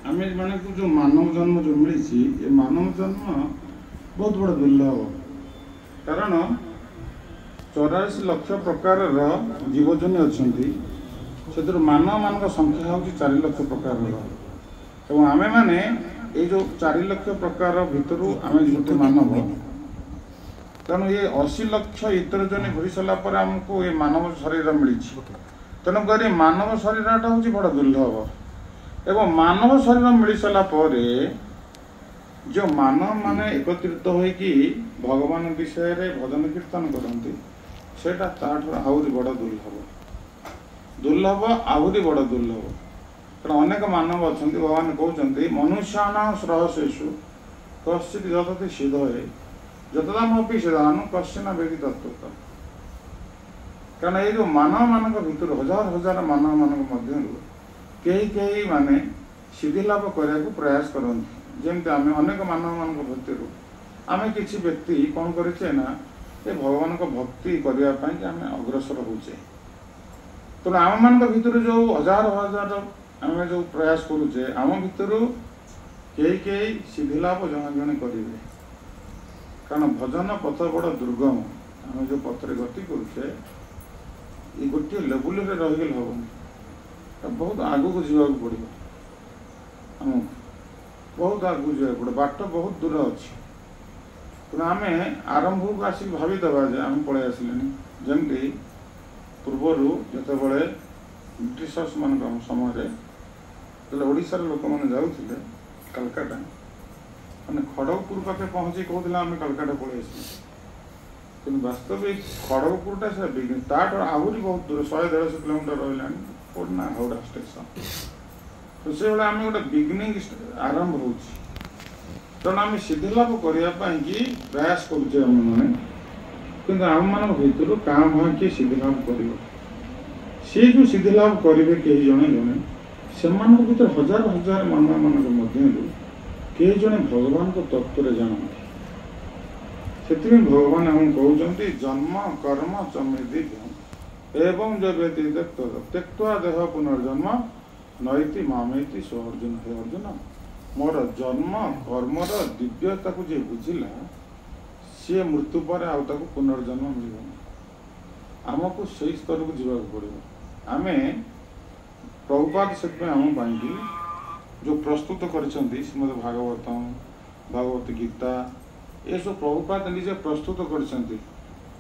आम मान को जो मानव जन्म जो मिली ये मानव जन्म बहुत बड़ा दुर्लभ कारण 84 लाख प्रकार जीवजनी अच्छा से मानव मान संख्या हूँ 4 लाख प्रकार आमे मैंने ये जो 4 लाख प्रकार भितर आम गोटे मानव तेणु ये 80 लाख इतर जन घुरी सारापर आमको ये मानव शरीर मिली तेणुक मानव शरीरटा हूँ बड़ा दुर्लभ एवं मानव शरीर मिल सारा जो मानव माने एकत्रित होइकी भगवान विषय रे भजन कीर्तन करती सेटा ताठर आहुरी बड़ दुर्लभ आहुरी बड़ दुर्लभ कारण अनेक मानव अच्छा भगवान कहते मनुष्याणां श्रहसेषु कश्चित् जतति सिद्धये जतदामपि सिद्धानु कश्चन वेदि तत्त्वतः कारण ये जो मानव मान भर हजार हजार मानव मान कई माने सिद्धि लाभ करने को प्रयास करते जमती आम अनेक मानव मान भर आम किसी व्यक्ति कौन करे ना ये भगवान को भक्ति करने आम अग्रसर होचे तो आम मान भर जो हजार हजार आम जो प्रयास करुचे आम भर कई सिद्धि लाभ जन जन करेंगे कारण भजन पथ बड़ दुर्गम आम जो पथरे गति करुचे ये गोटे लेवल रहीगले हेनी बहुत आगू को जावाक पड़ो आमको बहुत आगू जावाक पड़ो बाट बहुत दूर अच्छी तेना आम आरंभ को आसिक भावीदे आम पलि आसिले जमी पूर्वर जिते ब्रिटिशर्स मान समय ओडार लोक मैंने जाऊे कलकाता मैंने खड़गपुर पाखे पहुँची कहते आम कलकाता पलि आस कि वास्तविक खड़गपुरटा से ताठ आहरी बहुत दूर 100-150 किलोमीटर रहा ना हावड़ा स्टेशन तो से आम गोटे बिगिनिंग आरंभ हो तेणु आम सिद्धि लाभ करने प्रयास करुचे आम मैंने कि आम मान भर क्या भाँ किए सिद्धि लाभ कर सी जो सिद्धि लाभ करेंगे कई जड़े जड़े से भर हजार हजार मानव मान कई जड़े भगवान को तत्व जानते से भगवान आम कहते जन्म कर्म चमेदि एवं जब त्यक्त्वा देह पुनर्जन्म नईति मामेति सो अर्जुन हे अर्जुन मोर जन्म कर्मर दिव्यता को जे बुझिला सी मृत्यु पर आउ पुनर्जन्म मिल आमको से स्तर को जीवा पड़ो आम प्रभुपाद से आम जो प्रस्तुत कर श्रीमद भागवतम भागवत गीता ये सब प्रभुपाद निजे प्रस्तुत कर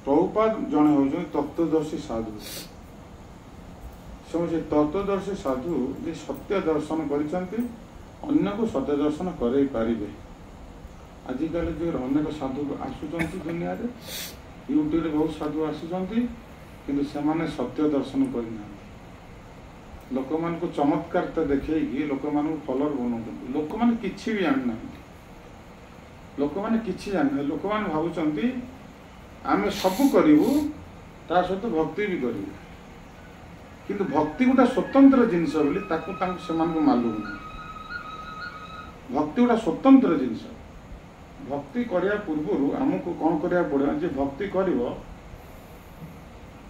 प्रभुपाद जड़े हूँ तत्वदर्शी साधु से तत्वदर्शी साधु जे सत्य दर्शन कर को सत्य दर्शन करे पारिबे आजिकल जो अनेक साधु आसुच्च दुनिया रे यूट्यूब रे बहुत साधु आसुच्च किंतु से सत्य दर्शन करना लोक मान को चमत्कार देखी लोक मान फॉलोअर बनाऊँ लोक मान किसी भी जानना लोक मैंने किसी जान लोक मैंने भावुं आम सब करूँ ता सहित भक्ति भी करूँ किंतु भक्ति गोटे स्वतंत्र जिनस से मालूम भक्ति गोटे स्वतंत्र जिनस भक्ति करने पूर्व आमको कौन करा पड़ा जे भक्ति कर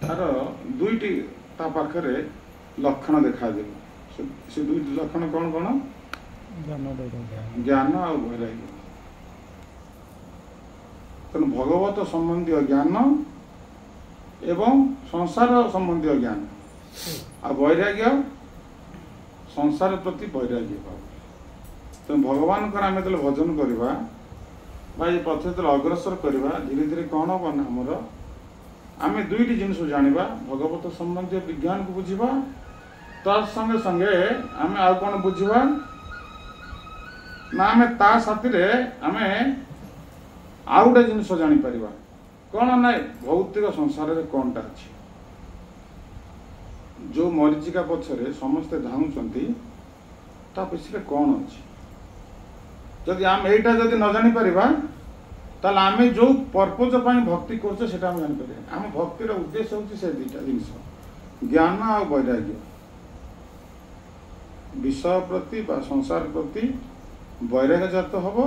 तार दुईटी ता पाखरे लक्षण देखा से दुईटी लक्षण कौन कौन ज्ञान और वैराग्य तेणु भगवत संबंधी ज्ञान एवं संसार संबंधी ज्ञान आ वैराग्य संसार प्रति वैराग्य भाव तेणु भगवान आम जो भजन करवा पथे जो अग्रसर करवा धीरे धीरे कौन हम आमर आम दुईटी जिनस जाना भगवत संबंधी विज्ञान को बुझा तंगे संगे आम आउ कौन बुझा ना आम ता साथी आम आउ गोटे जिनस जापर कौन ना भौतिक संसार में कौनटा अच्छी जो मरीचिका पछरे समस्ते धाऊँगी पीछे कौन अच्छी जदि आम यहीटा जदि न जापर ताल आम जो पर्पज भक्ति करछे सेटा आम जापर आम भक्तिर उद्देश्य हूँ से दुईटा जिनस ज्ञान और वैराग्य विषय प्रति संसार प्रति वैराग्य जात हम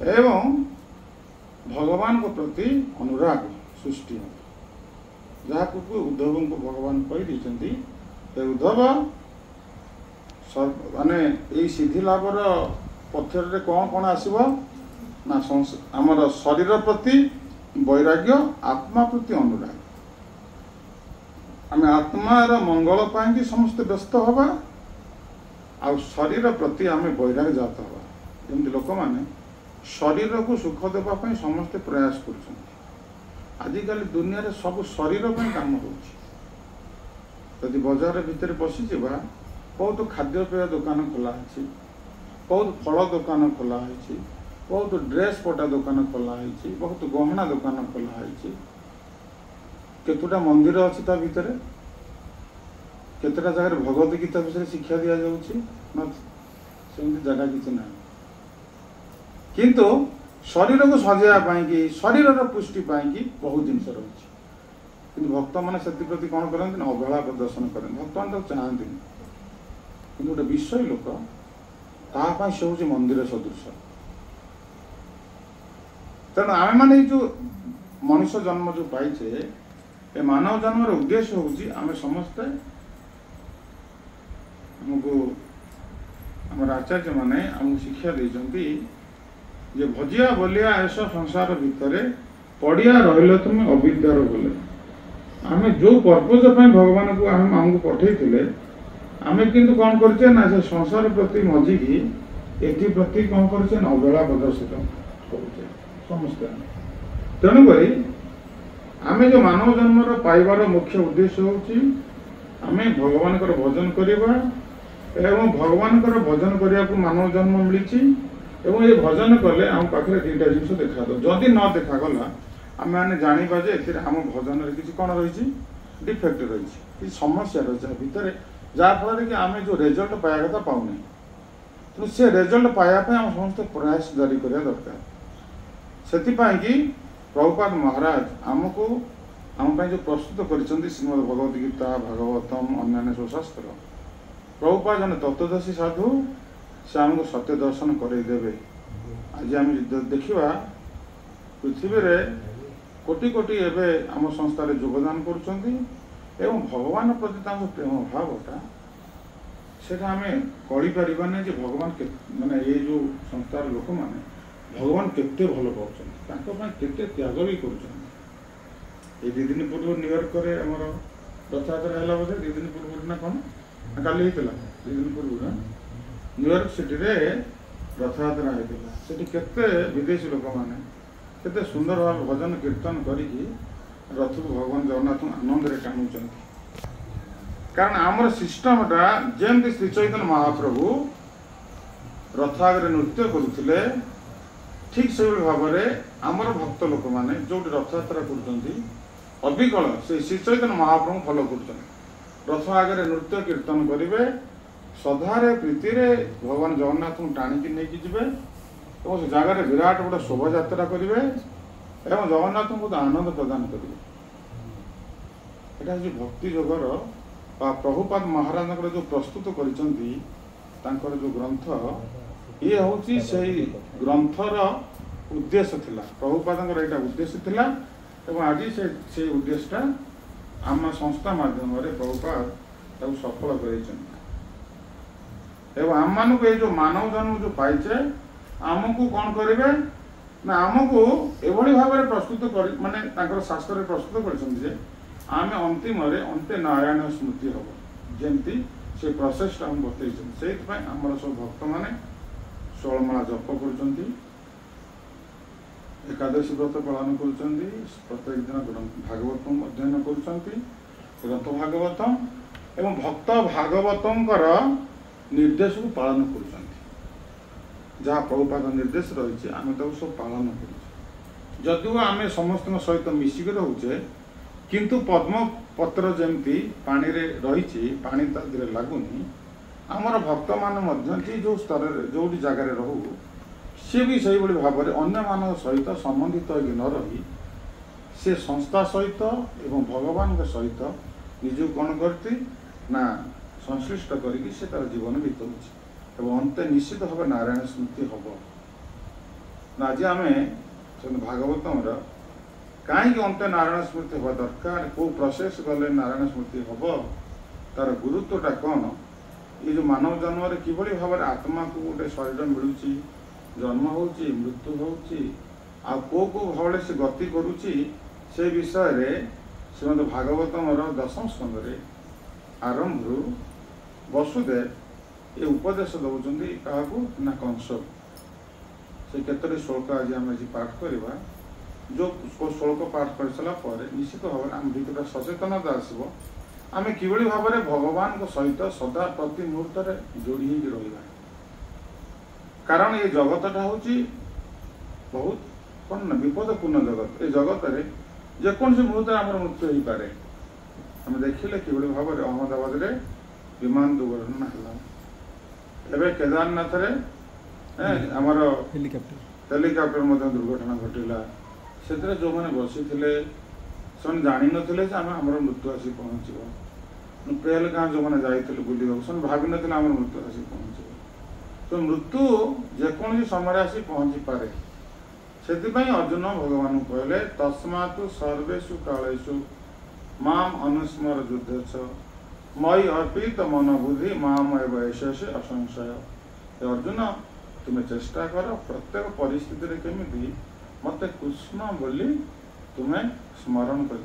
एवं भगवान को प्रति अनुराग सृष्टि हो जहाँ उद्धव को भगवान कही उद्धव माने यही सिद्धि लाभर पथर कौन कौन आसब ना आमर शरीर प्रति वैराग्य आत्मा प्रति अनुराग आम आत्मार मंगल पाई समस्त व्यस्त हवा आ शरीर प्रति आम वैराग्य जात हवा जमी लोक मैंने शरीर को सुख देवाई समस्ते प्रयास कर आजिकल दुनिया रे सब शरीर पर काम होती बजार भितर पशिजा बहुत खाद्यपेय दुकान खोला है बहुत फल दुकान खोला है बहुत ड्रेस पटा दुकान खोला है बहुत गहना दुकान खोला है केतुटा मंदिर अच्छी ता भितर केतटा जगह भगवत गीता विषय शिक्षा दि जाऊँगी जगह किसी ना किंतु शरीर को सजाइवाई शरीर पुष्टि पाई बहुत जिन रही भक्त मैंने से प्रति कौन करते अवहेला प्रदर्शन करें भक्त मैंने चाहती कि गोटे विषय लोक तापाई से हूँ मंदिर सदृश तेणु आम मैंने जो मनुष्य जन्म जो पाइचे ए मानव जन्म उद्देश्य हूँ आम समस्ते आमको आम आचार्य मैंने आमको शिक्षा देते जे भजिया बलिया ऐसा संसार भितर पड़िया रही तुम अविद्यार बोले आम जो पर्पज भगवान को आमको पठे आम किंतु कौन करचे ना से संसार प्रति मजिकी एथि प्रति कौन करचे अवहेला प्रदर्शित करुचे समस्ते तेणुक आम जो मानव जन्म पाइबार मुख्य उद्देश्य हूँ आम भगवान भजन करवा एवं भगवान भजन करने को मानव जन्म मिली एवं ये भजन कले आम पाखे दुईटा जिन देखा दो जदि न देखा गला आम मैंने जाना जे आम भजन किसी कौन रही डिफेक्ट रही समस्या रही भितर जहाँफल कि आम जो रिजल्ट पाया कथा पाऊना तेणु से रिजल्ट पायापी आम समस्त प्रयास जारी करने दरकार से प्रभुपाद महाराज आमको आम जो प्रस्तुत कर श्रीमद भगवद गीता भागवतम अन्य सब शास्त्र प्रभुपाद जन तत्वदर्शी साधु से आमको सत्य दर्शन करदेवे आज आम देखा पृथ्वी रे कोटि कोटि एवं आम संस्थार योगदान कर भगवान प्रति प्रेम भावटा से आम कहीपर भगवान माने ये जो संस्थार लोक मैंने भगवान केते भल पाँच केते त्याग भी कर दिन पूर्व न्यूयॉर्क आमर रथयात्रा है बोधे 2 दिन पूर्व ना कौन काली होता 2 दिन पूर्व न्यूयॉर्क सिटी रे रथयात्रा होती केते विदेशी लोक मैंने केते सुंदर भाव भजन कीर्तन करी रथ को भगवान जगन्नाथ आनंद रे टाणुंट कारण आमर सिस्टमटा जमी श्री चैतन्य महाप्रभु रथ आगे नृत्य करुले ठीक से भाव में आमर भक्त लोक मैंने जो रथयात्रा कर अविकल से श्री चैतन्य महाप्रभु फॉलो कर रथ आगे नृत्य कीर्तन करेंगे सदारे प्रीति भगवान जगन्नाथ को टाणिकी नहीं जी और से जगार विराट गोटे शोभा यात्रा करेंगे एवं जगन्नाथ को आनंद प्रदान करेंगे यहाँ भक्ति जोगर प्रभुपाद महाराज जो प्रस्तुत कर जो ग्रंथ ये हूँ से ग्रंथर उद्देश्य थिला प्रभुपाद यहाँ उद्देश्य थिला एवं आज से उद्देश्यटा आम संस्था माध्यम प्रभुपाद सफल कर आम मान को जो मानव जन्म जो पाइचे आमको कौन करेंगे ना आमको एभली भाव में प्रस्तुत कर माने शास्त्र प्रस्तुत कर आम अंतिम अंत्य नारायण स्मृति हम जमती से प्रोसेस हम बतई से आम सब भक्त मैंने 16 माला जप कर एकादशी व्रत पालन कर प्रत्येक दिन भागवतम अध्ययन कर ग्रंथ भागवतम एवं भक्त भागवतम निर्देश को पालन कर जहाँ प्रभुपाद निर्देश रही आम सब पालन कर जदिव आम समस्त सहित मिसिक रोचे किंतु पद्म पत्र जमती पानी रे रही पानी लगुनि आमर भक्त मान जो स्तर जो जगार रहू सी भी से भाव में अन्य मान सहित संबंधित न रही से संस्था सहित एवं भगवान सहित निज कौन करती ना संश्लिष्ट करी से तार जीवन बीतौची एवं अंत निश्चित भाव नारायण स्मृति हम ना आज आम भागवतम कहीं अंत नारायण स्मृति हवा दरकार कौ प्रोसेस गले नारायण स्मृति हम तार गुरुत्वटा कौन ये जो मानव जन्म किभली भाव आत्मा को गोटे शरीर मिलूची जन्म होची मृत्यु होची आ को भाव से गति करुची से विषय रे श्रीमद भागवतम 10 स्कंद आरंभ वसुदेव ये उपदेश दौरान क्या ना कंस से केतोटी श्लोक आज आम पाठ करवा जो श्लोक पाठ कर सारापर निश्चित भाव में आम भर सचेतनता आसो आम कि भाव में भगवान सहित सदा प्रति मुहूर्त जोड़ी रहा कारण ये जगतटा हूँ बहुत कौन ना विपदपूर्ण जगत ये जगत रे जेकोसी मुहूर्त आम मृत्यु हो पाए आम देखिले कि भाव में अहमदाबाद रे विमान दुर्घटना है केदारनाथ रे आमर हेलिकप्टर दुर्घटना घटला से जो मैंने बसी से जानी नथिले आम मृत्यु आसी पहुँचो पहलगाम जो मैंने जाइए बुलवा से भावी ना आम मृत्यु आसी पहुँचो तो मृत्यु जेकोसी समय आसी पहुँची पारे से अर्जुन भगवान कहले तस्मात् सर्वेषु कालेषु माम अनुस्मर युद्धेच्छ मयि अर्पित मन बुद्धि माम एव एषसे असंशय अर्जुन तुम्हें चेष्टा कर प्रत्येक परिस्थिति रे केमिति मते कृष्ण बोली तुम्हें स्मरण कर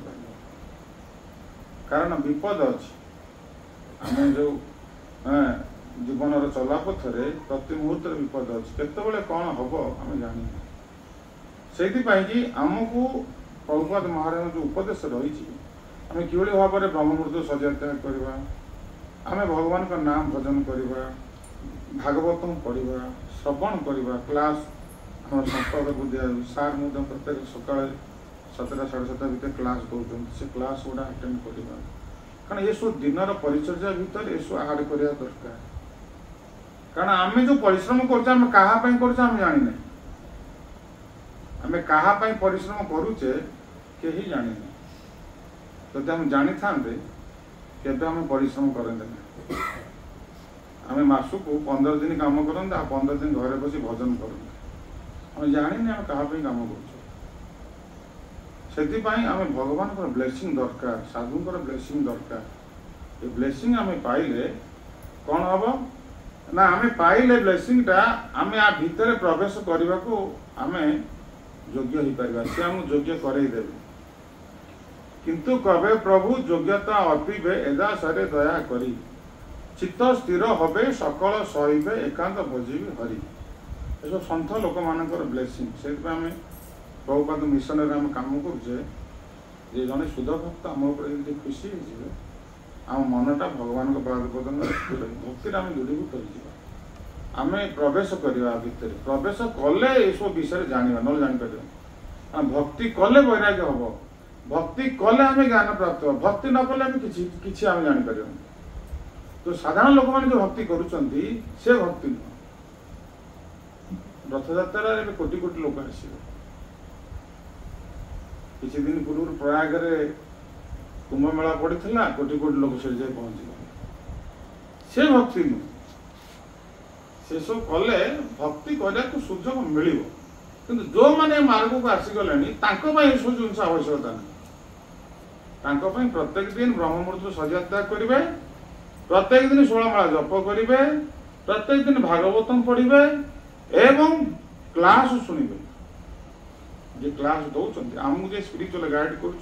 कारण विपद अच्छी आम जो जीवन चला पथरे प्रति मुहूर्त विपद अच्छी केतबेले कौन हम आम जानी से आमको प्रभुपाद महाराज जो उपदेश रही आम कि भाव में ब्रह्ममूर्त सजा त्याग करवा आम भगवान का नाम भजन करवा भागवतम पढ़ा श्रवण करवा क्लास आम संपर्क को दिया सार मुझे प्रत्येक सका 7टा 7:30 भितर क्लास दौरान से क्लास गुड़ा अटेंड करवा कारण ये सब दिनर परिचर्या भितर ये सब आड करवा दरकार कारण आम जो परिश्रम करें कहाँ जानी आम कहाँ परिश्रम करुचे कहीं जानी जब आम जानी था केवे आम परिश्रम करते आम मासक 15 दिन काम करते आ 15 दिन घरे बस भजन करते आम जानी आम कहाँ काम कर आम भगवान ब्लेसिंग दरकार साधुंर ब्लेसिंग दरकार ये ब्लेसिंग आम पाइले कौन हम ना आम पाइले ब्लेसिंगटा आम आ भितर प्रवेश करने को आम योग्य हो पार सी आम योग्य करदेवे किंतु कवे प्रभु योग्यता अर्पिबे एदा सारे दया करी चित्त स्थिर हबे सकल सहिबे एकांत भजिबे हरि ये सब सन्थ लोक मानकर ब्लेसिंग से आम प्रभुपाद मिशन आम काम करुचे ये जड़े शुद्ध भक्त आम उपर खुशी हो आम मनटा भगवान पादपदन भक्ति आम दृढ़ीभूत हो आम प्रवेश करवा भितर प्रवेश कले ये सब विषय जाना ना जापर भक्ति कले वैराग्य हम भक्ति कले आम ज्ञान प्राप्त हो भक्ति न कले किसी आम जापर तो साधारण लोक मैंने जो भक्ति करुँचे से भक्ति नुह रथयात्रा कोटी कोटी लोक आस किसी दिन पूर्व प्रयाग कुंभ मेला पड़ा कोटी कोटी लोग से जाए पहुँच से भक्ति नुह से सब कले भक्ति करने को सुजोग मिल कि जो मैंने मार्ग को आसीगले सब जिन आवश्यकता नहीं प्रत्येक दिन ब्रह्ममूर्त सजा त्याग करेंगे प्रत्येक दिन 16 माला जप करेंगे प्रत्येक दिन भागवतम पढ़े एवं क्लास शुणवे जे क्लास दौरान आमको जो स्पिरिचुअल गाइड कर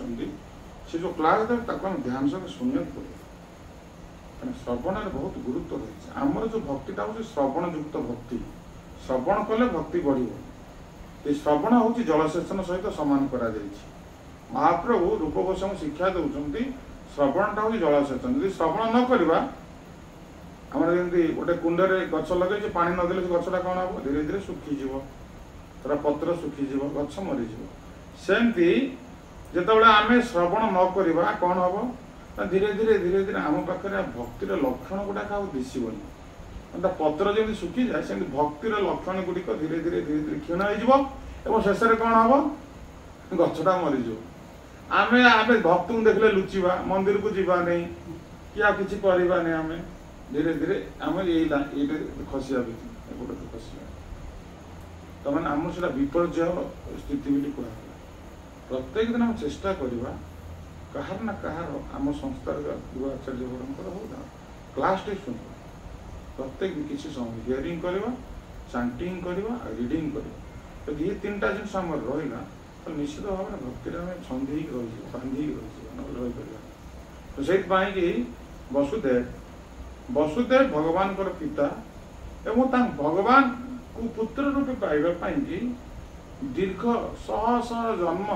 जो क्लास देवे ध्यान सहित शुणा पड़े श्रवण बहुत गुरुत्व रही आमर जो भक्तिटा हूँ श्रवण युक्त भक्ति श्रवण कले भक्ति बढ़ ये श्रवण हूँ जलसेचन सहित सामान करा महाप्रभु रूप गोस्वामी शिक्षा दौरान श्रवणटा हूँ जलसेचन यदि श्रवण न करवा आमर जमी गोटे कुंडे गच लगे पानी नदेले गछटा कौन हम धीरे धीरे सुखीज तार पत्र सुखीज गछ मरीज सेमती जिते आम श्रवण न करवा कौन हम धीरे धीरे धीरे धीरे आम पाखे भक्तिर लक्षण गुड़ाक दिशबनी पत्र जमी सुखी जाए से भक्तिर लक्षण गुड़िक धीरे धीरे धीरे धीरे क्षीण हो शेष में कौन हम गछटा मरीज आम आम भक्त को देखले लुचिबा मंदिर को जीवा नहीं कि आ किसी करवा नहीं आम धीरे धीरे आम ये खसिया गोटे खसिया तो मैंने आम से विपर्य स्थिति बोली कह प्रत्येक दिन आम चेष्टा करवा कहार ना कहार आम संस्थार युवा आचार्य हो क्लास टे शुण प्रत्येक किसी समय हियरिंग करवा चांटिंग करवा रीडिंग करवा तो ये तीन टा जिन आम रहा तो निश्चित भाव में भक्ति आम छंदी रही बांधी रही तो से वसुदेव वसुदेव भगवान पिता एवं भगवान को पुत्र रूपे पाइबापी दीर्घ शह शह जन्म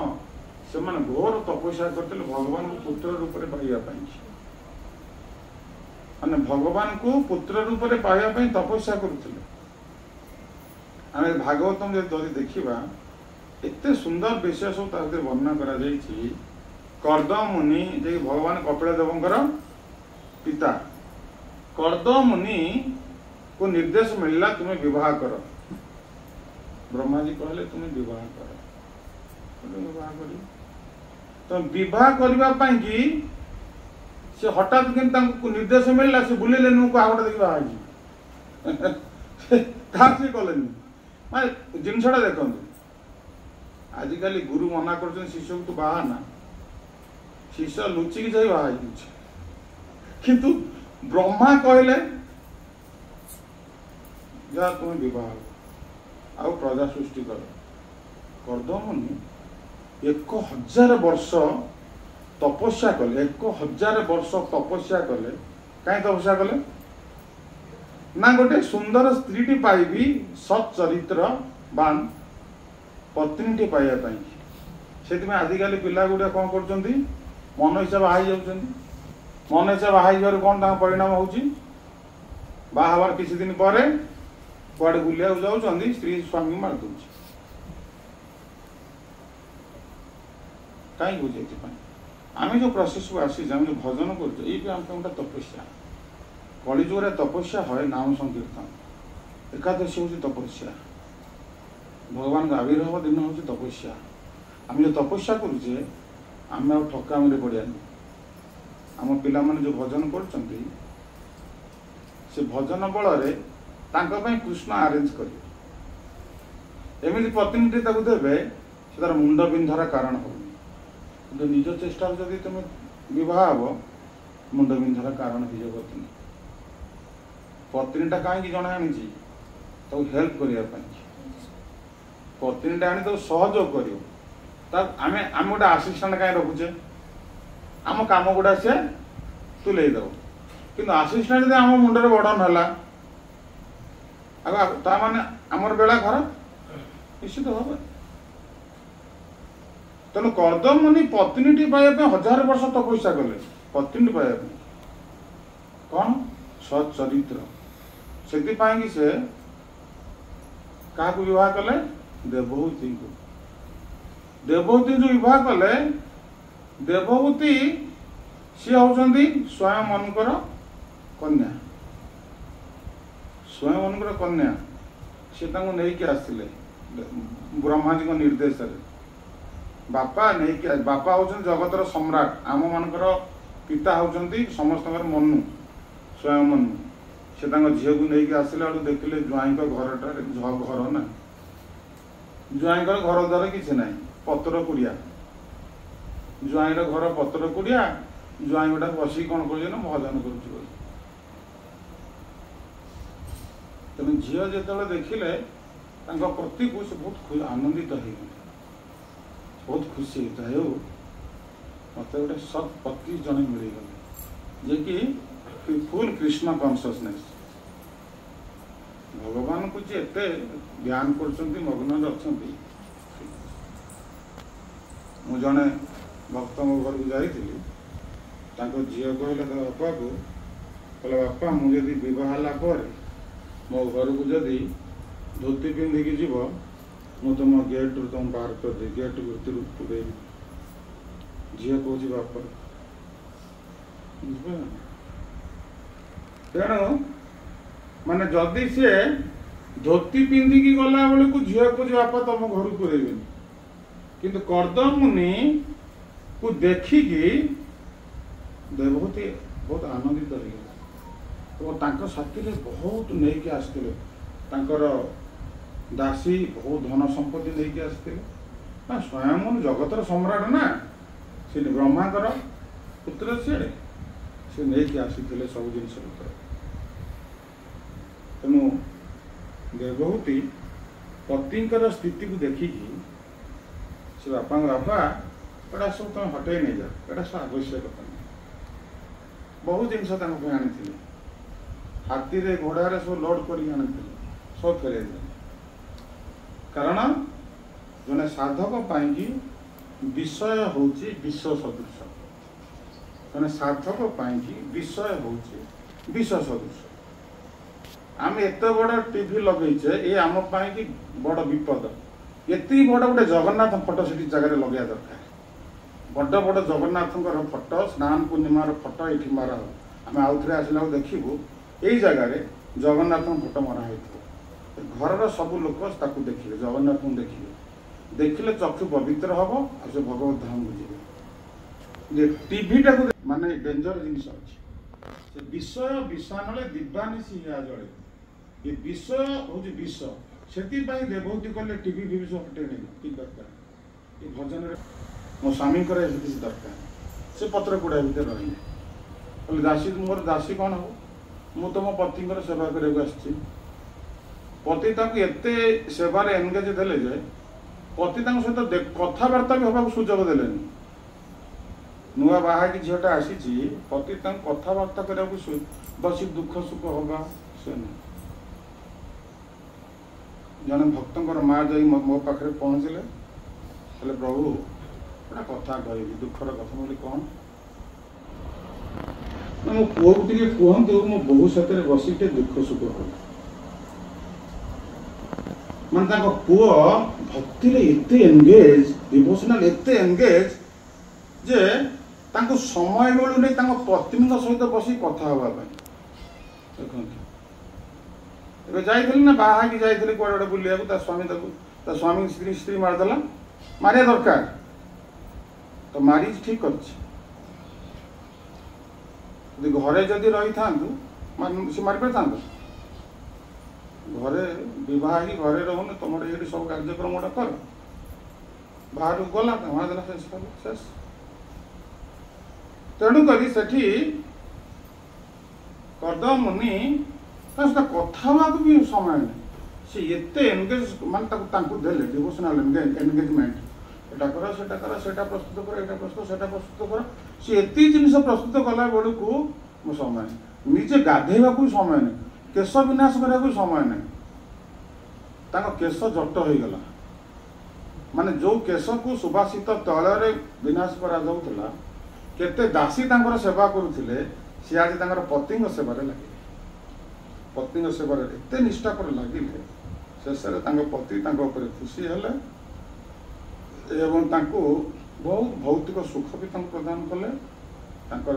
से घोर तपस्या करते भगवान को पुत्र रूप में पाइबापी माने भगवान को पुत्र रूप में पाइबापी तपस्या करुले आम भागवतम जब देखा एते सुंदर विषय सब वर्णना करा कर्दम मुनि जे भगवान कपिल देवंकर पिता कर्दम मुनि को निर्देश मिलला तुम्हें विवाह कर ब्रह्मा जी कहले तुम्हें विवाह कर विवाह कर तो विवाह करबा पई कि से हठात कि निर्देश मिलला से बुलेले नु को आगोटे देखि बाहा जी का से कलेनी माने जिनसटा देखंतु आजिकल गुरु मना कर शिष्य को तू बाहा ना शिष्य लुचिकी जाई बाहा किंतु ब्रह्मा कहले जा तुम्हें विवाह आउ प्रजा सृष्टि करदमुनि 1000 वर्ष तपस्या कले 1000 वर्ष तपस्या कले कहीं तपस्या कले ना गोटे सुंदर स्त्री पाइबी सत् चरित्र बान पत्नी टी पाइबा से आजिकल पिला गुड़ा कौन कर मन इच्छा बाहा मन इच्छा बाहा कौन परिणाम होची बाहार किसी दिन पर कुआड़े बुलिया जाऊँ स्त्री स्वामी मार दे कहीं बुझे आम जो प्रोसेस को आसी जो भजन कर गोटे तपस्या कलिजुगे तपस्या है नाम संकीर्तन एकादशी हूँ तपस्या भगवान का आविर्भाव दिन हूँ तपस्या आम जो तपस्या करुचे आम ठकामी पड़ानी आम पिला जो भजन कर भजन बल कृष्ण आरेंज करें पत्नी देवे से तार मुंड बिंधार कारण हो निज चेष्टा जदि तुम विवाह हम मुंड बिंधार कारण हो पत्नी पत्नीटा कहीं जड़े आनी हेल्प करने पत्नीटा आनी तो सहयोग कर गोटे आसिस्टाट कहीं रखुचे आम कम गुड़ा सी तुले दब कि आसिस्टाट आम मुंडे बर्डन है माने आमर बेला खराब निश्चित भाव तेणु कर्दम मुनि पत्नी टी पाइबा 1000 वर्ष तपस्या कले पत्नी पाइबा कौन सत् चरित्र से क्या विवाह कले देवहूति को देवहूति जो विवाह कले देवहूति सी होती स्वयं मनकर कन्या स्वयं मनकर कन्या सी नहीं आसते ब्रह्मा जी निर्देश बापा नहीं बापा होचन जगतर सम्राट आम मानकर पिता होचंती समस्त मनु स्वयं मनु से झील को लेकिन आसला बेलू देखिले ज्वाई घर ना ज्वाई घर द्वार किसी ना पतर कुड़िया ज्वाईर घर पतर कुड़िया ज्वाई गोटा बस कौन कर भजन कर तेणु झील जो देखिले प्रति को से बहुत आनंदित हो बहुत खुशी होता है मत गोटे सत् पति जन मिलगले जे कि फुल कृष्ण कॉन्शियसनेस भगवान को जी एत ध्यान कर मग्न अच्छा मु जड़े भक्त घर को जाइली झी कहला बापा को कहला बापा मुझे बह मो घर को जदि धोती पिंधिकी जीव मु तुम गेट रू तुम बाहर कर दे गेट भितर पुरेबी झी कौच बापा तेणु माने जदि सी धोती पिंधिकी गला बेलू झील कौच बापा तुम घर पुरेबे किंतु कर्दम मुनि को देखिकी देवहूति बहुत आनंदित हो गया तो साथी बहुत नहीं आसते दासी बहुत धन संपत्ति नहीं आसते स्वयं जगतर सम्राट ना से ब्रह्मांकर पुत्र से नहीं आसी सब जिन तेणु देवहूति पतिंकर स्थिति को देखिकी से बापा बापा एटा सब तुम हटई नहीं जाओ एटा सब आवश्यकता नहीं बहुत जिनस आनी हाथी रे घोड़ारे सब लोड कर सब फेर कारण जने साधक पाई विषय हूँ विश्व सदृश जने साधक पाई विषय हूँ विश्व सदृश आम एत बड़ टीवी लगेचे ये आम पाई बड़ विपद एति बड़ गोटे जगन्नाथ फोटो से जगह लगे दरकार बड़ बड़ जगन्नाथ फोटो स्नान पूर्णिमार फोटो ये मार आम आउ थे आसला देखू यही जगार जगन्नाथ फोटो मरा घर सब लोक देखिए जगन्नाथ को देखिए देखिले चक्षु पवित्र हम आ भगवत धाम बुझे टीवीटा माने डेंजर जिनिस अच्छे विषय विषाण दिवानिशी जड़े ये विषय हूँ विष से देवहूति कले टीवी फीवी सब हटे नहीं कि दरकार ये भजन मो स्वामी किसी दरकार से पत्र कुड़ा भितर रही दासी मोर दासी कौन हो मु तो मो पति सेवा करने पति एते सेवार एनगेज देले जे पति सहित कथबार्ता भी हवा सुजोग देले नुआ बाहा की झीटा आसी पति कथबार्ता करने बस दुख सुख हवा से नहीं जन भक्तर माँ जा मो पाखे पहुँचले प्रभु गोटा कथा कह दुखर कथा बोली कौन मो पुओ को कहतु मो बहु साथ बस दुख सुख हो माने पुओ भक्ति एते एंगेज डिवोशनल एते एंगेज जे तांको समय मिलू नहीं पत्नी सहित बस कथा हवा देखते ए जाइए ना बाहा की जाइए कड़े बुलिया स्वामी स्वामी स्त्री स्त्री मारदेला मारिया दरकार तो मारी ठीक कर घरे जदि रही था सी मारी पारि था घरे बह घरे रोन तुम ये सब कार्यक्रम गोटे कर बाहर गला मारदेला शेष तेणुक करदम मुनि कथा भी समय नहीं सी एते एनगेज मानते देले डिवोशनल एनगेजमेंट एटा कर सेटा कर सेटा प्रस्तुत कर एटा प्रस्तुत सेटा प्रस्तुत कर सी एति जिनिस प्रस्तुत कला बेलू को समय निजे गाधेवा को समय नहीं केश विनाश करने को समय नहीं केश जट हो गला माने जो केश को सुभाषित तैल विनाश करा जाउथला केते दासी सेवा करुथिले सी आज पति सेवार लगे पत्नी सेवार एत निष्ठा पर लगे शेष पति खुशी हेले एवं बहुत भौतिक सुख भी प्रदान कले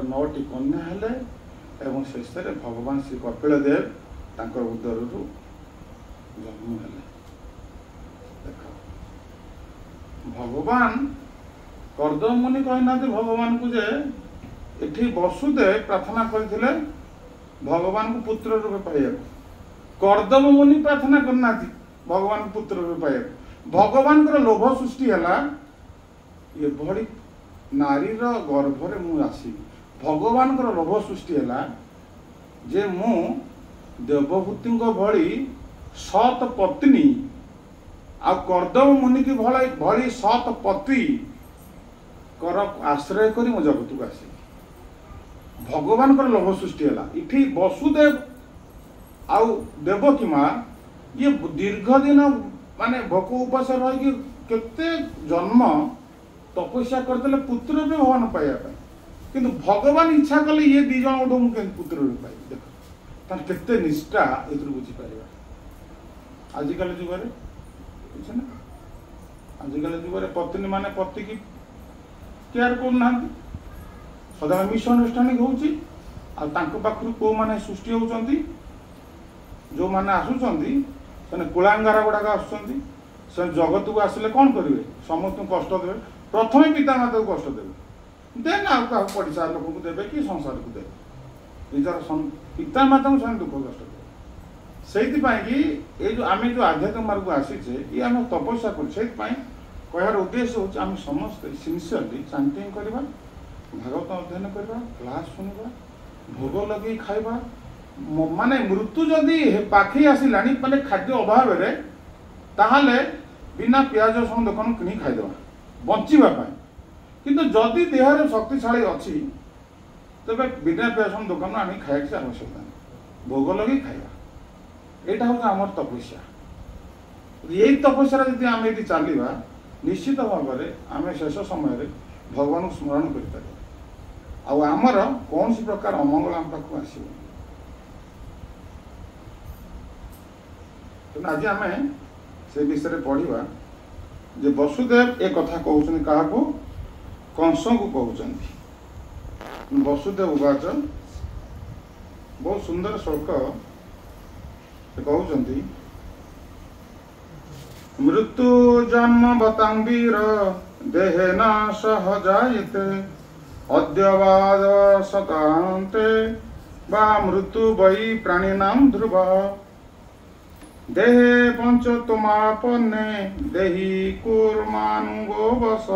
9टी कन्या हेले एवं शेष भगवान श्री कपिल देव उदर जन्म हेले देख भगवान कर्दम मुनि कहना भगवान को जे एठी वसुदेव प्रार्थना करथिले भगवान को पुत्र रूप पाइबा कर्दम मुनि प्रार्थना करना भगवान को पुत्र रूप पाइबा भगवान को लोभ सृष्टि है ये भली नारीर गर्भरे मु आसी भगवान को लोभ सृष्टि है जे मु देवभूति भली सत पत्नी आ कर्दम मुनि की भली सत पति कर आश्रय करी मो जगत को आसी भगवान को लोभ सृष्टि है इठी वसुदेव आउ देवकी माँ ये दीर्घ दिन माने भोक उपास रही केते जन्म तपस्या करते पुत्र भी भगवान पाइबा किंतु भगवान इच्छा कले ये दी जन गोटे मुझे पुत्र भी पाइ देख तार केते निष्ठा ए बुझीपर आजिकल जुगे बुझे ना आजिकल जुगे पत्नी माने पति की केयर करना सदा मिसअंडरस्टांडिंग होखु कौ मैंने सृष्टि होती जो मैंने आसुच्च से कुलांगारा गुड़ाक आस जगत को आसिले कौन करेंगे समस्त कष्ट देवे प्रथम पिता माता को कष्ट देवे देन आउ पड़िशा लोक को देवे कि संसार को देवे निजर पिता माता को दुख कष्ट देवे से जो आम जो आध्यात्मिक मार्ग को आसीचे ये आम तपस्या कर कहर उद्देश्य हूँ आम समस्त सिनसियरली चांटिंग करवा भागवत अध्ययन करवा क्लास शुणवा भोग लगे खाइबा माने मृत्यु जदि पाखे आसिलानी माने खाद्य अभाव रे ताहाले बिना प्याज रसुण दुकान किनी खाइदेवा बंचिबा पाई किंतु जदि देहर शक्तिशाली अच्छी तेरे बिना प्याज रसुण दुकान आनी खाया की आवश्यकता नहीं भोग लगे खाइबा एटा हूँ आमर तपस्या यही तपस्या यदि आम ये चलवा निश्चित भाव में आम शेष समय भगवान स्मरण कर आमर कौन सी प्रकार अमंगल आम पाक आसो आज आम से विषय पढ़ा जे वसुदेव एक कथा कहते क्या कंस को कहते वसुदेव उवाच बहुत सुंदर श्लोक कहते मृत्यु जन्म बतांग वीर देहेन सह जायते अद्यवाद शतान्ते वा मृत्यु वै प्राणिनां ध्रुव देहे पंचतमापन्ने देहि कूर्मानुगो वश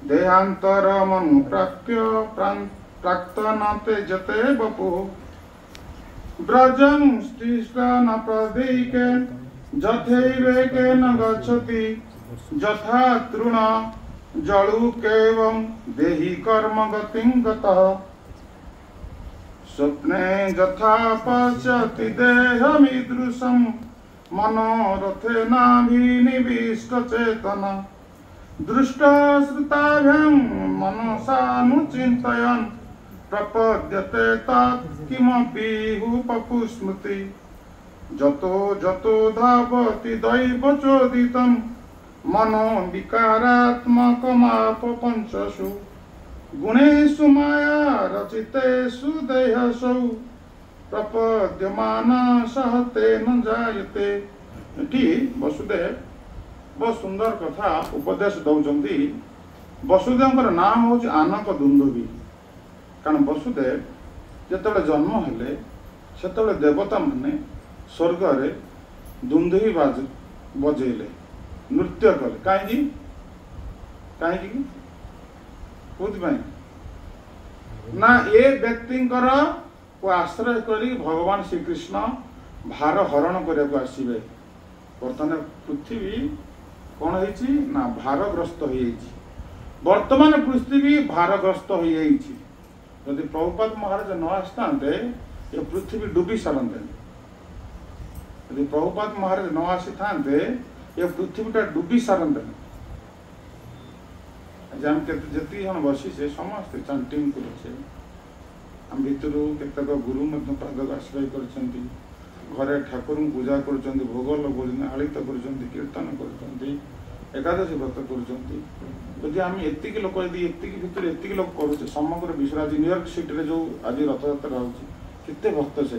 देहांतर मनु प्राप्य प्राक्तनते जते बपु ब्रजं स्तिष्ठन प्रदीके जथैवेके न गच्छति यथा तृण जलुकेवं देहि कर्म गतिं गतः स्वप्ने यथा पश्यति देहमीदृशं मनोरथेनाभिनिविष्ट चेतन दृष्टश्रुताभ्यां मनसानुचिन्तयन् प्रपद्यते तत् किमपि हुपपुस्मृति जतो जतो धावति दैवचोदितं मनो विकारात्मकमाप पंचसु गुणेषु माया रचितेषु देहसौ प्रपद्यमान सहते न जायते। एटी वसुदेव बहुत सुंदर कथा उपदेश दौरान वसुदेव नाम हूँ आनक दुंदुभी कारण वसुदेव जिते जन्म हेले से देवता माने स्वर्ग रे दुंदुभी बजेले नृत्य कले कहीं ना ये व्यक्ति को आश्रय करी भगवान श्री कृष्ण भार हरण करने को आसवे बर्तमान पृथ्वी कौन है ना भारग्रस्त वर्तमान पृथ्वी भारग्रस्त हो जदि प्रभुपाद महाराज न आसता ये पृथ्वी डूबी सारते यदि प्रभुपाद महाराज न आसी था ये पृथ्वीटा डूबी सारते जी जन बसी से समस्ते चांटिंग करे आम भितर केतक गुरु पाद आश्रय कर ठाकुर पूजा कर भोग लगे आलित कर कीर्तन कर एकादशी व्रत कर आम एति लोक भितर एति लोक करुचे समग्र विश्व आज न्यूयॉर्क सिटी जो आज रथयात्रा होते भक्त से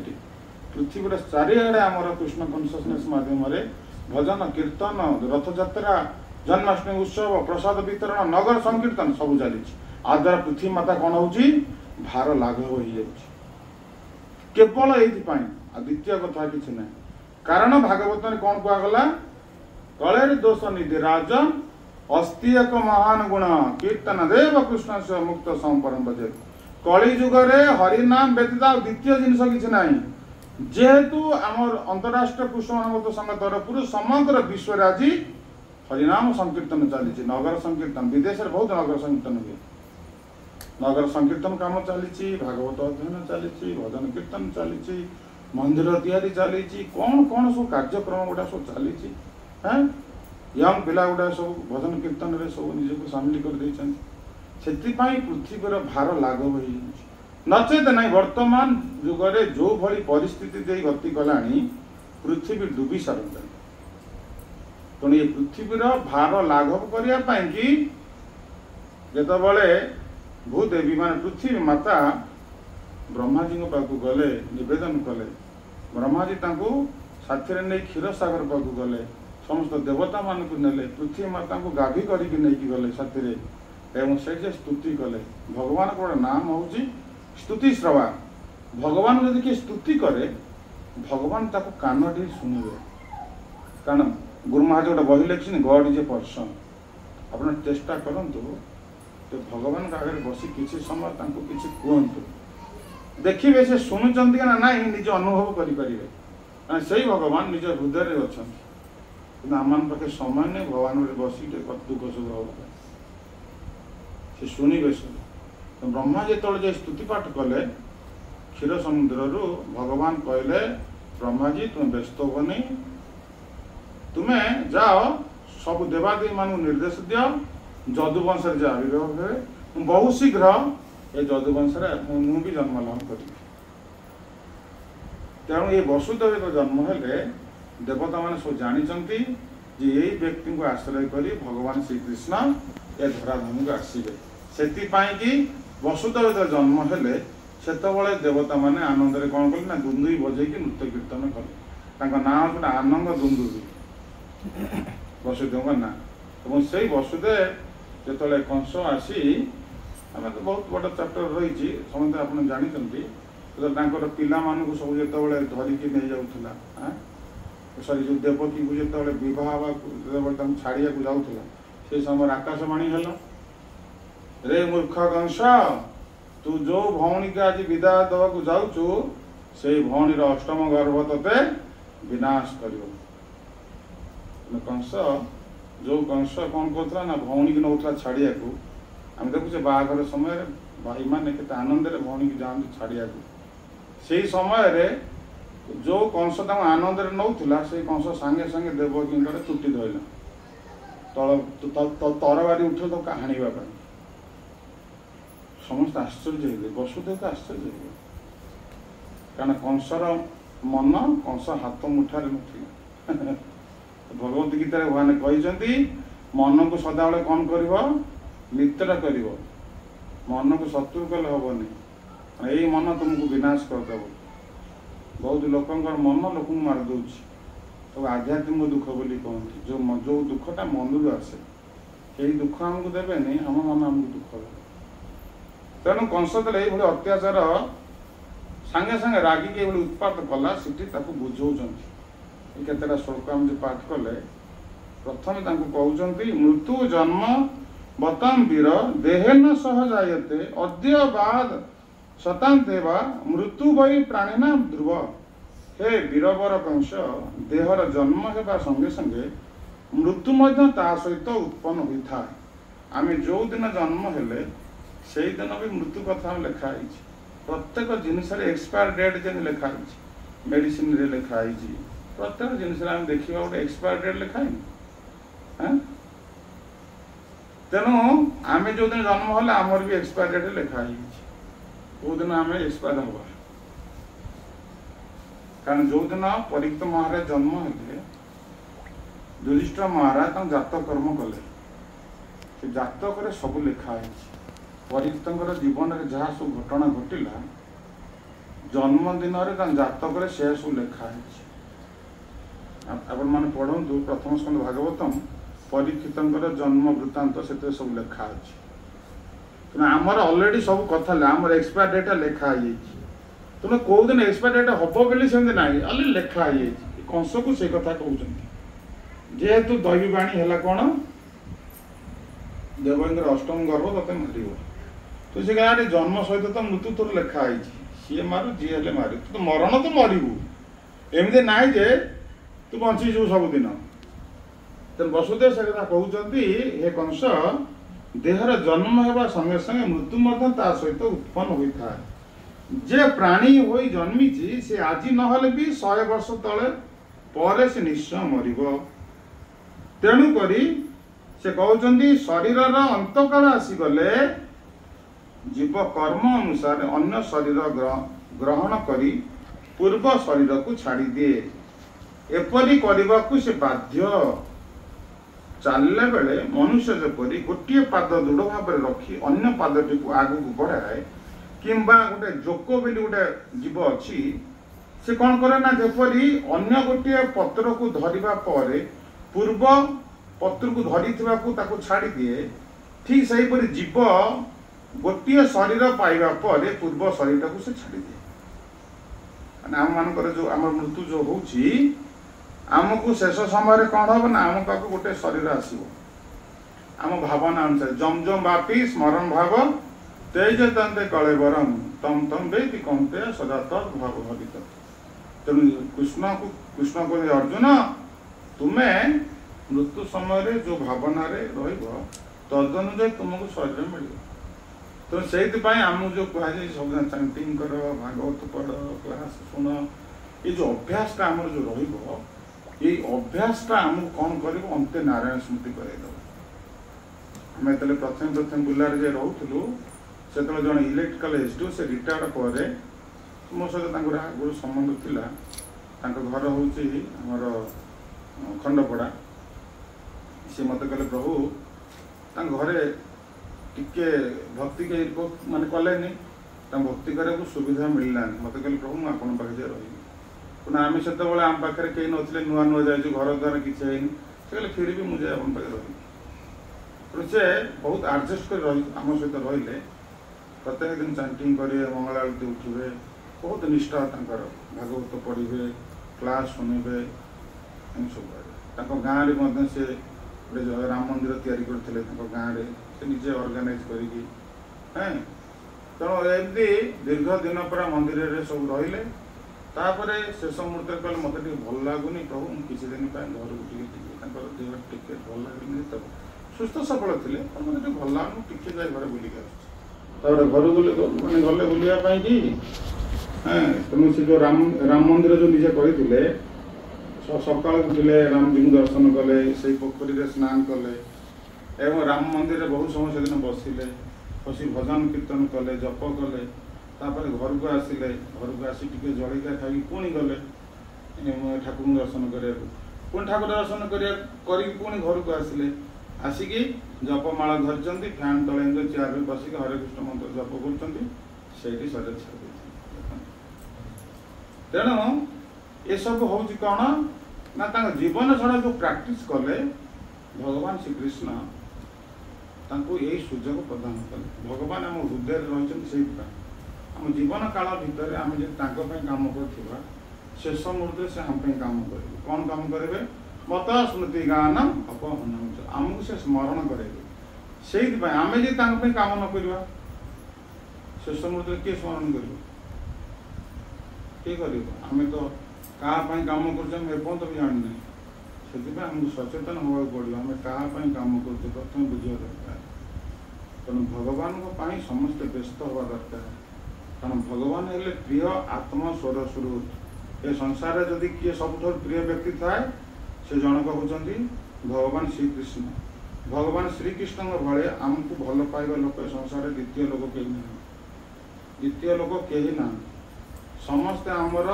पृथ्वी चारिआडे आमर कृष्ण कन्सियसनेस माध्यम भजन कीर्तन रथयात्रा जन्माष्टमी उत्सव प्रसाद वितरण नगर संकीर्तन सब चली आ द्वारा पृथ्वी माता कौन हो भार लाघव हो केवल ये द्वितीय कथा कि ना कारण भागवत में कौन कहगला कलेर दोष निधि राजन अस्ति एक महान गुण कीर्तन देव कृष्ण से मुक्त संपरम बजे कली जुगरे हरिनाम व्यतीत द्वितीय जिनस किसी ना जेहेतु आमर अंतरराष्ट्रीय कृष्ण मानवत संघ तरफ समग्र विश्व आज हरिनाम संकीर्तन चली नगर संकीर्तन विदेश में बहुत नगर संकीर्तन हुए नगर संकीर्तन काम चली भागवत अध्ययन चली भजन कीर्तन चली मंदिर तैयारी चली कौन कौन सब कार्यक्रम गुड़ा सब चली यंग पिला गुड़ा सब भजन कीर्तन रे सब निजक सामिल कर पृथ्वीर भार लाघव हो नचेत ना वर्तमान जुगरे जो भली परिस्थिति दे गति कला पृथ्वी डूबी सारता तेणु ये पृथ्वीर भार लाघव करने जिते भूदेवी मान पृथ्वी माता ब्रह्माजी पाक गले निवेदन कले ब्रह्माजी साथी नहीं क्षीर सागर पाक गले समस्त देवता मान को नेले पृथ्वी माता को गाभी करके नहीं गले साथी एवं से स्तुति कले भगवान को नाम हूँ स्तुति श्रवा भगवान यदि किए स्तुति करे भगवान ताको कान टी शुणवे कारण गुरु महाराज गोटे बही लिखी गॉड इज ए पर्सन आप चेष्टा करूँ तो भगवान आगे बसी किसी समय किसी कहतु देखिए से शुणुंट ना ना निज अनुभव करें से भगवान निज हृदय अच्छा कि आम पाखे समय नहीं भगवान बस दुख सुख हो शुणे सब तो ब्रह्मा जो स्तुति पाठ कले क्षीर समुद्र भगवान कहले ब्रह्मा जी तुम व्यस्त हो नहीं तुम्हें जाओ सब देवादेवी मान निर्देश दियो जदुवंश जो आविर्भाव हुए बहुत शीघ्र ये जदुवंश भी जन्म लाभ करी तेणु ये वसुदेव जन्म हेले देवता मैंने सब जानते यही व्यक्ति को आश्रय कर भगवान श्रीकृष्ण ए धराधाम को आसवे से वसुदेव जन्म हेले से देवता मैंने आनंद कौन कले ना दुंदुई बजे नृत्य कीर्तन कले ना हूँ आनंद दुंदुई वसुदेव ना से वसुदेव जो कंस आसी आम तो बहुत बड़ा चैप्टर रही समझते आप जानते पिला मानू सब जो धरिकी नहीं जाऊला सरी जो देवकी को जो विवाह छाड़िया जाऊला से समय आकाशवाणी हेल रे मूर्ख कंस तू जो भौणी के आज विदाय दवाक जाऊचु से भौणी अष्टम गर्भ ते विनाश कर कंस जो कंस कौन करता ना भौणी की नौला छाड़िया आम देखुचे बाहाघर समय भाई मैंने के आनंद भौणी की जाती छाड़िया से समय जो कंस आनंद नौला से कंस सांगे सांगे देवकी चुटी धरला तरबारी उठ तो हाणीवा समस्त आश्चर्य हे वसुदेव तो आश्चर्य हे कारण कंसर मन कंस हाथ मुठार ना भगवत गीता भगवान कहते मन को सदाबले कौन कर नित्य कर मन को शत्रु कले हेनी यही मन तुमको विनाश करदेव बहुत लोकंर मन लोक मारिदे तो आध्यात्मिक दुख बोली कहते जो दुखटा मन आसे यही दुख आमको देवेनि आम मन आमको दुख देवे तेणु कंस ये अत्याचार सांगे सांगे रागिक ये उत्पात कला सीटी बुझाऊँ केतटा श्लोक आम जो पाठ कले प्रथम कहते मृत्यु जन्म बताम वीर देहेन सह जायते अद्य बाद शतांते वा मृत्यु वै प्राणीना ध्रुव हे वीरवर कंस देहर जन्म होगा संगे संगे मृत्यु ता सहित उत्पन्न होता है आम जो दिन जन्म हेले से दिन भी मृत्यु कथा लिखाई प्रत्येक जिनस एक्सपायर डेट जन लिखाई मेडिसिन रे लिखाई प्रत्येक जिनस देखा गोटे एक्सपायर डेट लिखाई तेणु आम जो दिन जन्म है आमर भी एक्सपायर डेट लिखाई कौ दिन आम एक्सपायर हवा कारण जो दिन परीक्षित महाराज जन्म है युधिष्ठिर महाराज जात कर्म कले जातक सब लिखाई परीक्षित जीवन में जहाँ सब घटना घटला जन्मदिन जातक से सब लिखाई आपण मैंने पढ़ु प्रथम स्कंद भागवतम परीक्षित जन्म वृत्तांत से सब लिखाई आमर अलरेडी सब कथा आमर एक्सपायर डेट लिखाई तुम कौ दिन एक्सपायर डेट हम बोली सेमती ना अलरेडी लिखाई कंस को से कथा कहते जेहेतु दैवीवाणी है कौन देवंद्र अष्टम गर्भ ते मार तो से कहे जन्म सहित तो मृत्यु तोर लिखाई सी मारू जी हेले मार तू तो मरण तो मरबू एमती ना जे तू बंचीजु सबुदिन तेज वसुदेव से कथा कहते हे कंस देहर जन्म होगा संगे संगे मृत्यु ता सहित उत्पन्न होता है जे प्राणी हो जन्मी से आज नहले भी 100 वर्ष तले पर से निश्चय मरिब तेणुक से कहते शरीर अंतकाल आसीगले जीव कर्म अनुसार अन्य शरीर ग्रहण करी पूर्व शरीर को छाड़ी दिए एपरी करने को से बाध्य चलने बेले मनुष्य जपरी गोटे पाद दृढ़ भाव रखी अन्य पादटी को आग को बढ़ाए किंबा गोटे जोक बोली गोटे जीव अच्छी से कौन करे ना जपरी अन्य गोटे पत्र को धरिबा परे पूर्व पत्र को धरी को छाड़ी दिए ठीक सही परी जीव गोटे शरीर पाइबा परे पूर्व शरीर को से छाड़ी दिए आम मान जो आम मृत्यु जो होची आमको शेष समय कौन हम ना आम पाक गोटे शरीर आसो आम भावना अनुसार जम जम बापी स्मरण भाव तेज तंते कले बरम तम तम वेति कौन्तेय सदा तद भाव भावित। तेणु कृष्ण कहते अर्जुन तुम्हें मृत्यु समय जो भावना तदनुजाई तुमको शरीर मिल। तो से आम जो कहुए सब चैंटिंग कर भागवत पढ़ क्लास शुण ये जो अभ्यासटा आम जो अभ्यासटा आमको कौन कर अंत नारायण स्मृति करदेव। आम जो प्रथम प्रथम बुलार जे रोलु से जन इलेक्ट्रिकल एसडीओ से रिटायर्ड पर मो सहित आगुरी संबंध था। घर हूँ आमर खंडपड़ा सी मत कहले प्रभु घरे टिके भक्ति के माने कले भक्ति करने सुविधा मिललानी मत कहले प्रभु मुझे आपन पाखे रही पुनः आम से आम पाखे कहीं नथिले नुआ नुआ जाए घर द्वारा किसी है से कहले फिर भी मुझे आपन पाखे रही से बहुत आडजस्ट कर आम सहित रही प्रत्येक दिन चैंटिंग करेंगे मंगल आरती उठे बहुत निष्ठा भागवत पढ़े क्लास शुणे सब गाँव में से गोटे राम मंदिर तैयारी करते गाँव में से निजे ऑर्गेनाइज करी तेणु एमती दीर्घ दिन पूरा मंदिर सब रही शेष मुहूर्त कहले मत भल लगुनि प्रभु किसी दिन घर को टे भल लगे सुस्थ सबल थे मत भल लगुनि टे जाए घर बुलिक घर मैंने गले बुलापी कि तेणु से जो राम मंदिर जो निजे करते सका उठिले राम जी को दर्शन कले से पोखरी में स्नान कले एवं राम मंदिर में बहुत समय से दिन बसिले बस भजन कीर्तन कले जप कले तापर घर को आसिले घर को आसी टे जलिका खाई पुणी गले ठाकुर दर्शन करने पुणी ठाकुर दर्शन कर घर को आसिले आसिकी जपमाला धरती फैन तले चेयर में बसिक हरे कृष्ण मंत्र जप कर शरीर छाड़ तेणु ये सब हूँ कौन ना जीवन सारा जो प्रैक्टिस कले भगवान श्रीकृष्ण यही सुजोग प्रदान कले भगवान आम हृदय रही आम जीवन काल भितर आम जो काम कर शेष मुहूर्त से आम काम करेंगे कौन काम करेंगे मत स्मृति गानम अपहनम आमको से स्मरण करेंगे से आम जो काम न करवा शेष मुहूर्त किए स्मरण कर आम तो क्या काम करपर्यंत भी जानी से आमको सचेतन होगा पड़ो आम क्या काम कर प्रथम बुझा दरकार तेणु भगवान समस्ते व्यस्त हवा दरकार कारण भगवान हेले प्रिय आत्मा स्वर स्वरूप ये संसार जदि किए सब प्रिय व्यक्ति थाए से जनक होती भगवान श्रीकृष्ण भगवान श्रीकृष्ण भाई आमको भल पाइबा लोक संसार द्वितीय लोक कहीं ना द्वितीय लोक कहीं ना समस्ते आमर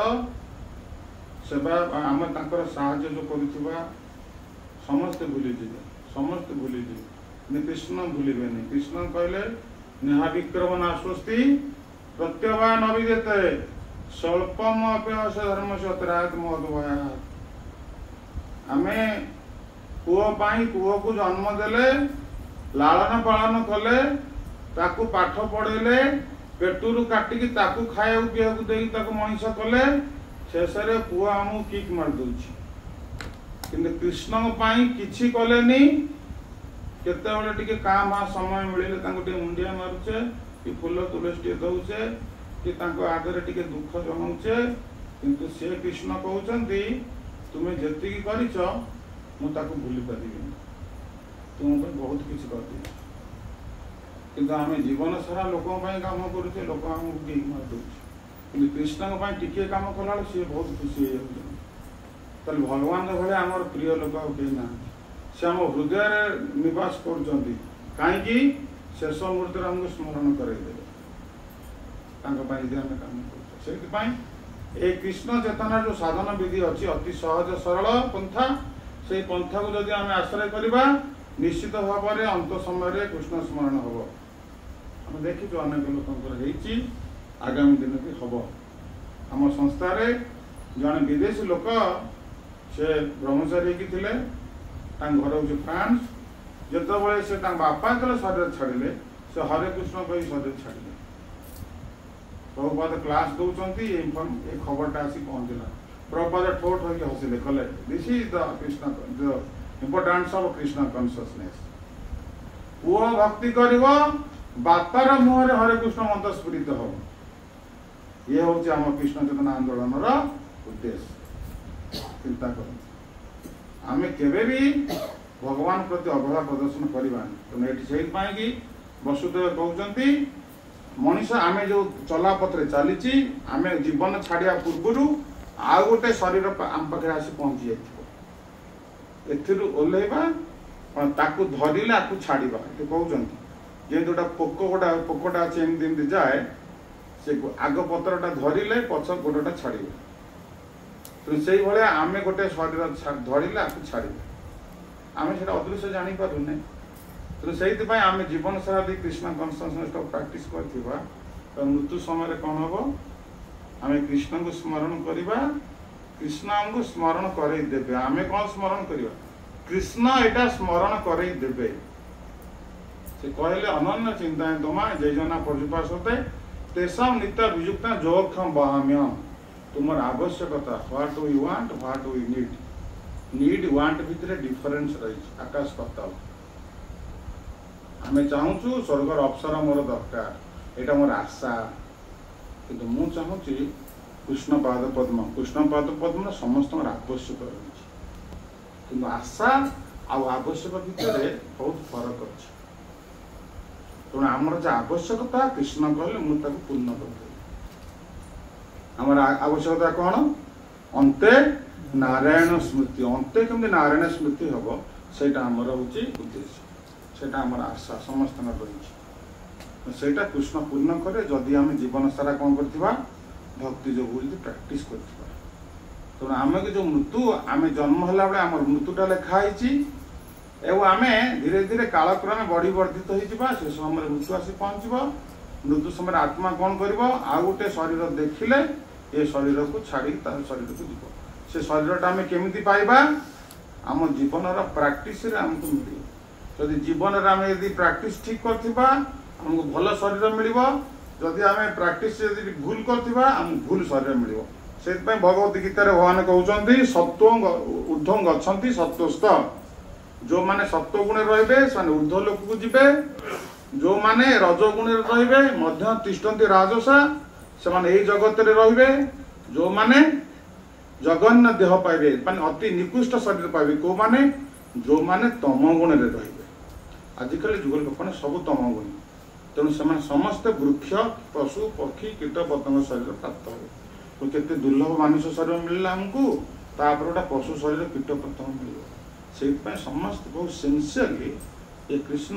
सेवा आम तर साहाय्य जो करुवा समस्ते भूलीजे कृष्ण भूलिबे कृष्ण कहले नेहा विक्रम नास्वस्ति प्रत्यवान अभिदेते स्वल्पम अप्यस धर्म से अतरायत महोदयात आमे पुओ को जन्म देले लालन पालन कले ताकू पाठ पढ़ेले पेटू काटिकी ताकू खाया पीया देकी मनीष कले शेष पुओ आमको किक मार दूची किंतु कृष्ण किछि कलेनी केतेबेले टिके का मा समय मिले मुंडिया मारुचे कि फूल तुलसी दौचे कि आगे टिके दुख जनाऊे किंतु से कृष्ण कहते तुम्हें जी कर भूली पारि तुम बहुत किसी कर किंतु आम जीवन सारा लोक काम करुचे लोक आमको किक मार दूचे कि कृष्ण टिके काम कला सी बहुत खुशी हो भगवान भाई आम प्रिय लोक कहीं ना से आम हृदय निवास कर कहीं शेष मुहूर्त आमको स्मरण करदेवे आम काम कर कृष्ण चेतना जो साधन विधि अच्छी अति सहज सरल पंथा से पंथा को जदि आम आश्रय करवा निश्चित भाव में अंत समय कृष्ण स्मरण हम आम देखी अनेक लोक आगामी दिन भी हम आम संस्था जड़े विदेशी लोक से ब्रह्मचारी थे घर हूँ फ्रांस जिते से बापा जो शरीर छाड़े से हरे कृष्ण कही शरीर छाड़े प्रभुपाद क्लास दौरान ये खबरटा आसी पहुँचला प्रभुपाद ठोठ होकर हसिले कहले this is the Krishna the importance of Krishna consciousness पुओ भक्ति कर बातार मुहर हरे कृष्ण मंत्र स्फुरित हम ये हूँ आम कृष्ण चेतना आंदोलन उद्देश्य। चिंता कर आम के भगवान प्रति अवहेला प्रदर्शन करवानी तेणु ये वसुदेव कहते मनीष आम जो चला पथरे चली आम जीवन छाड़ा पूर्व आउ गोटे शरीर आम पाखे आसी पहुंची जाइए ओह्लैवा ताकू धरले आपको छाड़ा ये कहते जे गोटा पोकटा अच्छे एमती जाए से आग पत्रटा धरले पछ गोटटा छाड़े तेणु से भाया आम गोटे शरीर धरले आपको छाड़े आम से अदृश्य जापारे तेणु से आम जीवन सारा भी कृष्ण कन्सनट्रेट प्राक्ट कर मृत्यु समय कौन हम आम कृष्ण को स्मरण करवा कृष्ण आमको स्मरण करदे आम कौन स्मरण करवा कृष्ण यहाँ स्मरण करदे से कहले अनन्य चिंता तमा जैजना पर्युपासते तेषा नित्य विजुक्ता जोक्षम बहाम्य तुम आवश्यकता what we want what we need want भितर डिफरेन्स रही आकाश पाताल आम चाहूँ स्वर्गर अवसर मोर दरकार यहाँ मोर आशा किंतु मु चाहूँगी कृष्ण पाद पद्म समस्त आवश्यक रही कि आशा आवश्यक भितर बहुत फरक अच्छे तेणु आमर जो आवश्यकता कृष्ण कहले मुझे पूर्ण कर आमर आवश्यकता कौन अंते नारायण स्मृति अंते केमती नारायण स्मृति हम से आमर हूँ उद्देश्य से आमर आशा समस्त रही सेटा कृष्ण पूर्ण करे जदि आम जीवन सारा कौन करथिबा भक्ति जो प्राक्टिस करथिबा तेणु आम के जो मृत्यु आम जन्म है बेले आम मृत्युटा लिखाई एवं आम धीरे धीरे कालक्रमे बढ़ी वर्धित हो से समय मृत्यु आसी पहुँच मृत्यु समय आत्मा कौन कर गोटे शरीर देखिले ये शरीर को छाड़ी शरीर को जीव से शरीरटा आम केमी पाइबा आम जीवन प्राक्टिस आमको मिले जदि जीवन आम यदि प्राक्टिस ठीक करथिबा हमको भल शरीर मिल जदि आम प्राक्टिस भूल कर भूल शरीर मिल से भगवत गीता भगवान कहते सत्व ऊर्ध्व गच्छन्ति सत्वस्थ जो माने सत्व गुण रे ऊर्ध्व लोक को जीवे जो माने रजगुण रे मध्य तिष्ठन्ति राजसा से माने यही जगत रे जो माने जगन्य देह पाइबे माने अति निकृष्ट शरीर पाइबे को माने जो माने तम गुण रे रे आजिकल जुग लोक मैंने सब तम गुण तेणु से समस्त वृक्ष पशु पक्षी कीट पतंग शरीर प्राप्त हो केते दुर्लभ मानुष शरीर मिलला हमको तापर गोटा पशु शरीर कीट पतंग मिल से समस्त बहुत सिंसियरली ये कृष्ण